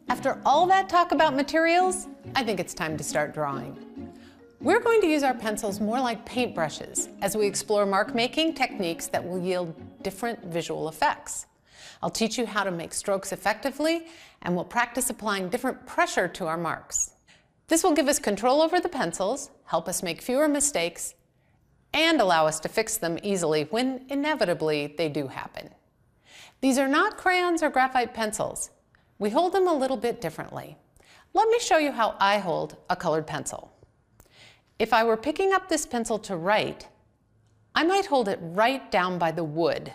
After all that talk about materials, I think it's time to start drawing. We're going to use our pencils more like paintbrushes as we explore mark-making techniques that will yield different visual effects. I'll teach you how to make strokes effectively, and we'll practice applying different pressure to our marks. This will give us control over the pencils, help us make fewer mistakes, and allow us to fix them easily when inevitably they do happen. These are not crayons or graphite pencils. We hold them a little bit differently. Let me show you how I hold a colored pencil. If I were picking up this pencil to write, I might hold it right down by the wood.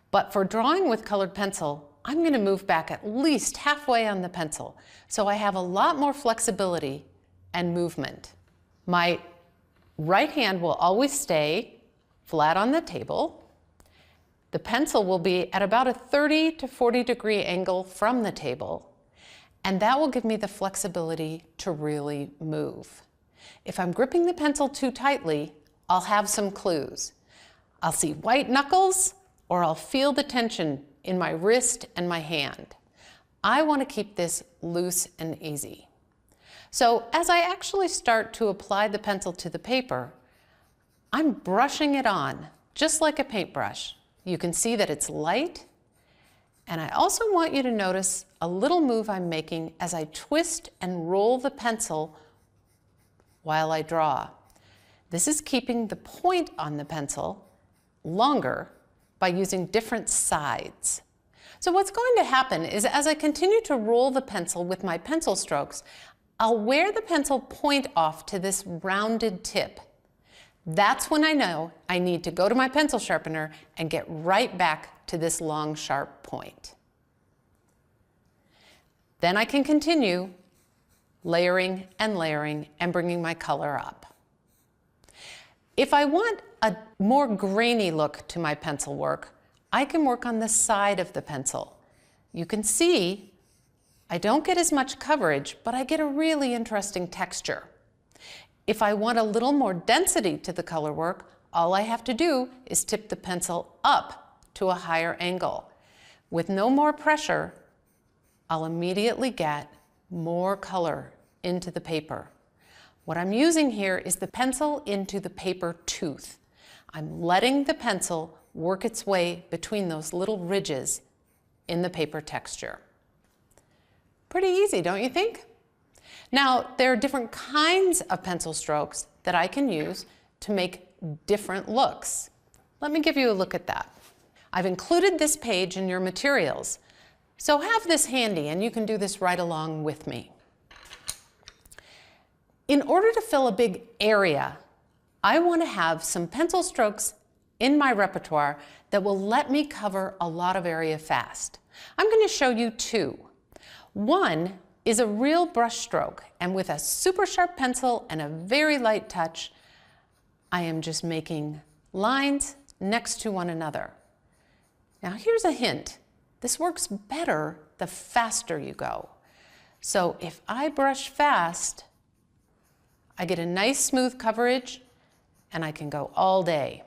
But for drawing with colored pencil, I'm going to move back at least halfway on the pencil, so I have a lot more flexibility and movement. My right hand will always stay flat on the table. The pencil will be at about a 30 to 40 degree angle from the table, and that will give me the flexibility to really move. If I'm gripping the pencil too tightly, I'll have some clues. I'll see white knuckles, or I'll feel the tension in my wrist and my hand. I want to keep this loose and easy. So as I actually start to apply the pencil to the paper, I'm brushing it on, just like a paintbrush. You can see that it's light, and I also want you to notice a little move I'm making as I twist and roll the pencil while I draw. This is keeping the point on the pencil longer by using different sides. So what's going to happen is as I continue to roll the pencil with my pencil strokes, I'll wear the pencil point off to this rounded tip. That's when I know I need to go to my pencil sharpener and get right back to this long, sharp point. Then I can continue layering and bringing my color up. If I want a more grainy look to my pencil work, I can work on the side of the pencil. You can see I don't get as much coverage, but I get a really interesting texture. If I want a little more density to the color work, all I have to do is tip the pencil up to a higher angle. With no more pressure, I'll immediately get more color into the paper. What I'm using here is the pencil into the paper tooth. I'm letting the pencil work its way between those little ridges in the paper texture. Pretty easy, don't you think? Now, there are different kinds of pencil strokes that I can use to make different looks. Let me give you a look at that. I've included this page in your materials, so have this handy and you can do this right along with me. In order to fill a big area, I want to have some pencil strokes in my repertoire that will let me cover a lot of area fast. I'm going to show you two. One is a real brush stroke, and with a super sharp pencil and a very light touch, I am just making lines next to one another. Now here's a hint. This works better the faster you go. So if I brush fast, I get a nice smooth coverage and I can go all day.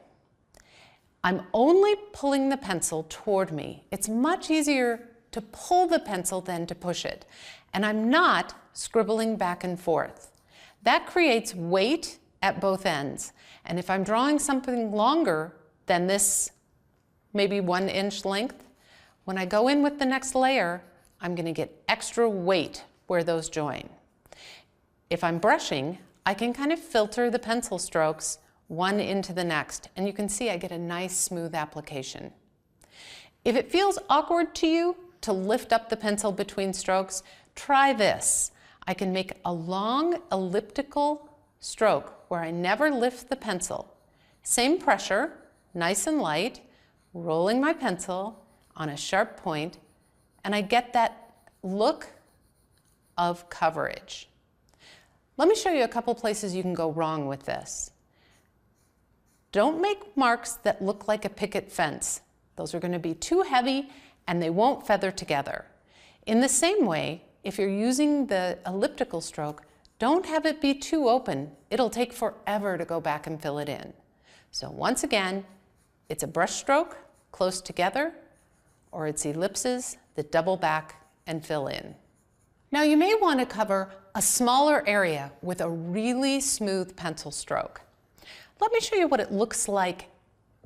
I'm only pulling the pencil toward me. It's much easier to pull the pencil than to push it. And I'm not scribbling back and forth. That creates weight at both ends. And if I'm drawing something longer than this, maybe 1 inch length, when I go in with the next layer, I'm going to get extra weight where those join. If I'm brushing, I can kind of filter the pencil strokes one into the next, and you can see I get a nice smooth application. If it feels awkward to you to lift up the pencil between strokes, try this. I can make a long elliptical stroke where I never lift the pencil. Same pressure, nice and light, rolling my pencil on a sharp point, and I get that look of coverage. Let me show you a couple places you can go wrong with this. Don't make marks that look like a picket fence. Those are going to be too heavy and they won't feather together. In the same way, if you're using the elliptical stroke, don't have it be too open. It'll take forever to go back and fill it in. So once again, It's a brush stroke, close together, or it's ellipses that double back and fill in. Now you may want to cover a smaller area with a really smooth pencil stroke. Let me show you what it looks like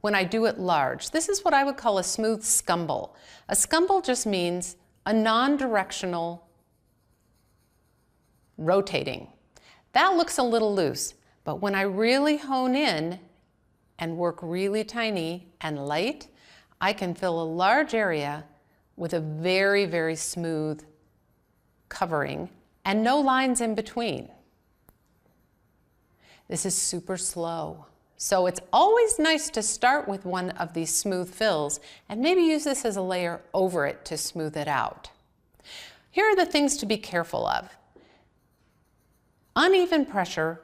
when I do it large. This is what I would call a smooth scumble. A scumble just means a non-directional rotating. That looks a little loose, but when I really hone in and work really tiny and light, I can fill a large area with a very, very smooth covering and no lines in between. This is super slow. So it's always nice to start with one of these smooth fills and maybe use this as a layer over it to smooth it out. Here are the things to be careful of. Uneven pressure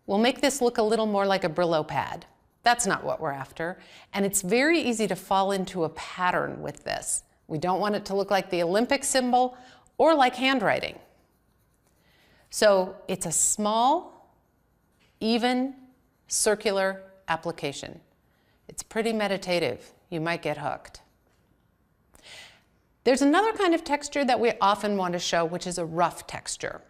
will make this look a little more like a Brillo pad. That's not what we're after. And it's very easy to fall into a pattern with this. We don't want it to look like the Olympic symbol or like handwriting. So it's a small, even, circular application. It's pretty meditative. You might get hooked. There's another kind of texture that we often want to show, which is a rough texture.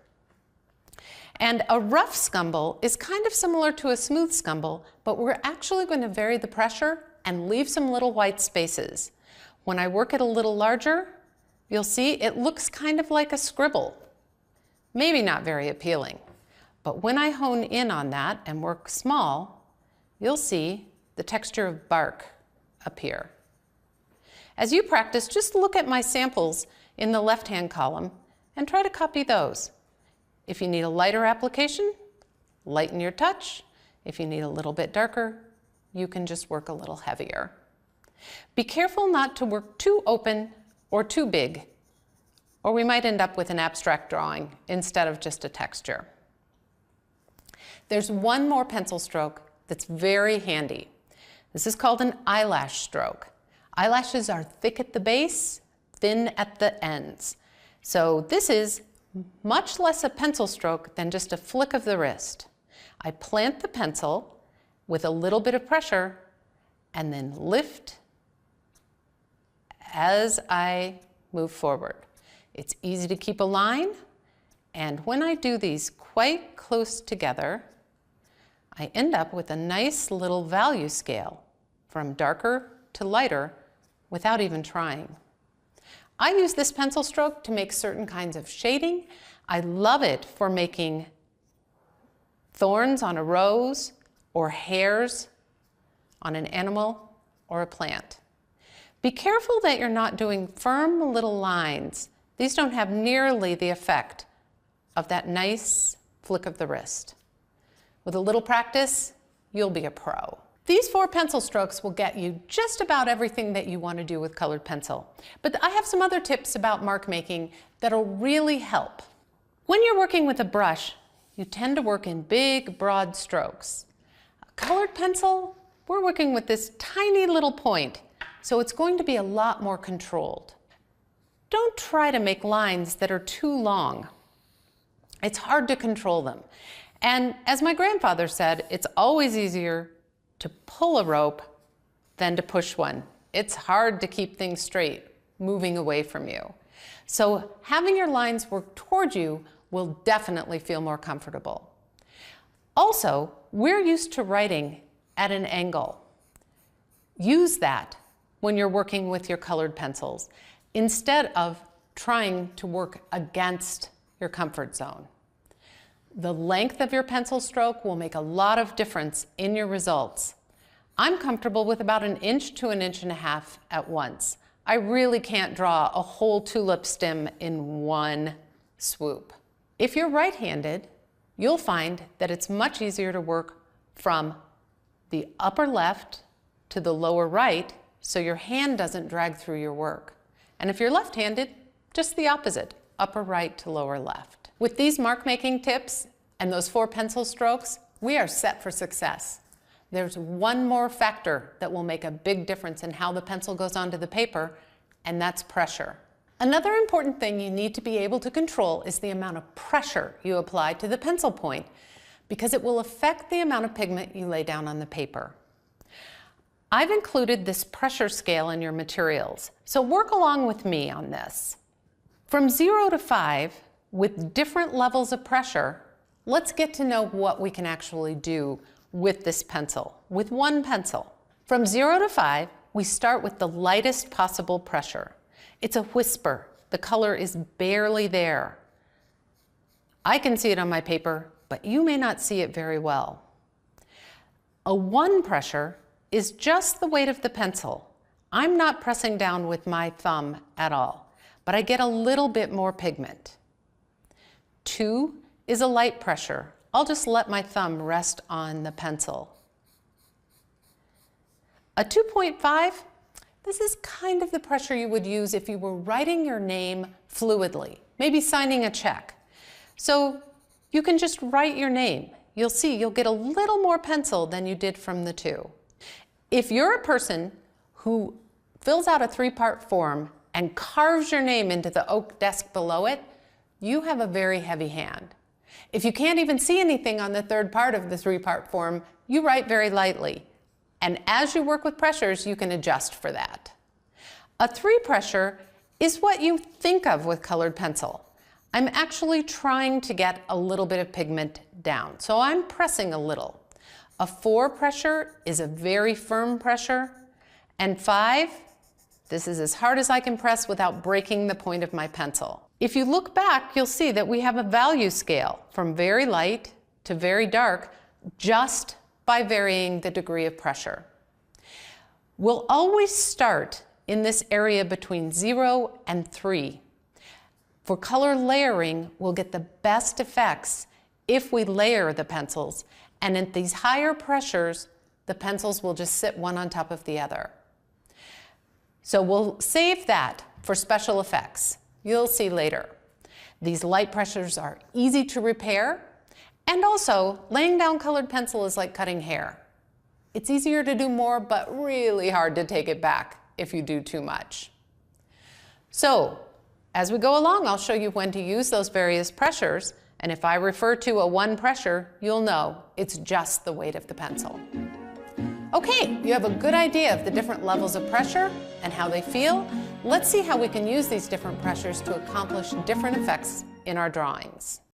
And a rough scumble is kind of similar to a smooth scumble, but we're actually going to vary the pressure and leave some little white spaces. When I work it a little larger, you'll see it looks kind of like a scribble. Maybe not very appealing. But when I hone in on that and work small, you'll see the texture of bark appear. As you practice, just look at my samples in the left-hand column and try to copy those. If you need a lighter application, lighten your touch. If you need a little bit darker, you can just work a little heavier. Be careful not to work too open or too big, or we might end up with an abstract drawing instead of just a texture. There's one more pencil stroke that's very handy. This is called an eyelash stroke. Eyelashes are thick at the base, thin at the ends. So this is much less a pencil stroke than just a flick of the wrist. I plant the pencil with a little bit of pressure and then lift as I move forward. It's easy to keep a line, and when I do these quite close together, I end up with a nice little value scale from darker to lighter without even trying. I use this pencil stroke to make certain kinds of shading. I love it for making thorns on a rose or hairs on an animal or a plant. Be careful that you're not doing firm little lines. These don't have nearly the effect of that nice flick of the wrist. With a little practice, you'll be a pro. These 4 pencil strokes will get you just about everything that you want to do with colored pencil. But I have some other tips about mark making that'll really help. When you're working with a brush, you tend to work in big, broad strokes. A colored pencil, we're working with this tiny little point, so it's going to be a lot more controlled. Don't try to make lines that are too long. It's hard to control them. And as my grandfather said, it's always easier to pull a rope than to push one. It's hard to keep things straight, moving away from you. So having your lines work toward you will definitely feel more comfortable. Also, we're used to writing at an angle. Use that when you're working with your colored pencils, instead of trying to work against your comfort zone. The length of your pencil stroke will make a lot of difference in your results. I'm comfortable with about 1 inch to 1.5 inches at once. I really can't draw a whole tulip stem in one swoop. If you're right-handed, you'll find that it's much easier to work from the upper left to the lower right, so your hand doesn't drag through your work. And if you're left-handed, just the opposite, upper right to lower left. With these mark-making tips and those 4 pencil strokes, we are set for success. There's one more factor that will make a big difference in how the pencil goes onto the paper, and that's pressure. Another important thing you need to be able to control is the amount of pressure you apply to the pencil point, because it will affect the amount of pigment you lay down on the paper. I've included this pressure scale in your materials, so work along with me on this. From 0 to 5, with different levels of pressure, let's get to know what we can actually do with this pencil, with one pencil. From 0 to 5, we start with the lightest possible pressure. It's a whisper. The color is barely there. I can see it on my paper, but you may not see it very well. A 1 pressure is just the weight of the pencil. I'm not pressing down with my thumb at all, but I get a little bit more pigment. 2 is a light pressure. I'll just let my thumb rest on the pencil. A 2.5, this is kind of the pressure you would use if you were writing your name fluidly, maybe signing a check. So you can just write your name. You'll see you'll get a little more pencil than you did from the 2. If you're a person who fills out a 3-part form and carves your name into the oak desk below it, you have a very heavy hand. If you can't even see anything on the 3rd part of the 3-part form, you write very lightly. And as you work with pressures, you can adjust for that. A 3 pressure is what you think of with colored pencil. I'm actually trying to get a little bit of pigment down, so I'm pressing a little. A 4 pressure is a very firm pressure, and 5, this is as hard as I can press without breaking the point of my pencil. If you look back, you'll see that we have a value scale from very light to very dark just by varying the degree of pressure. We'll always start in this area between 0 and 3. For color layering, we'll get the best effects if we layer the pencils, and at these higher pressures, the pencils will just sit one on top of the other. So we'll save that for special effects. You'll see later. These light pressures are easy to repair, and also laying down colored pencil is like cutting hair. It's easier to do more, but really hard to take it back if you do too much. So as we go along, I'll show you when to use those various pressures, and if I refer to a 1 pressure, you'll know it's just the weight of the pencil. Okay, you have a good idea of the different levels of pressure and how they feel. Let's see how we can use these different pressures to accomplish different effects in our drawings.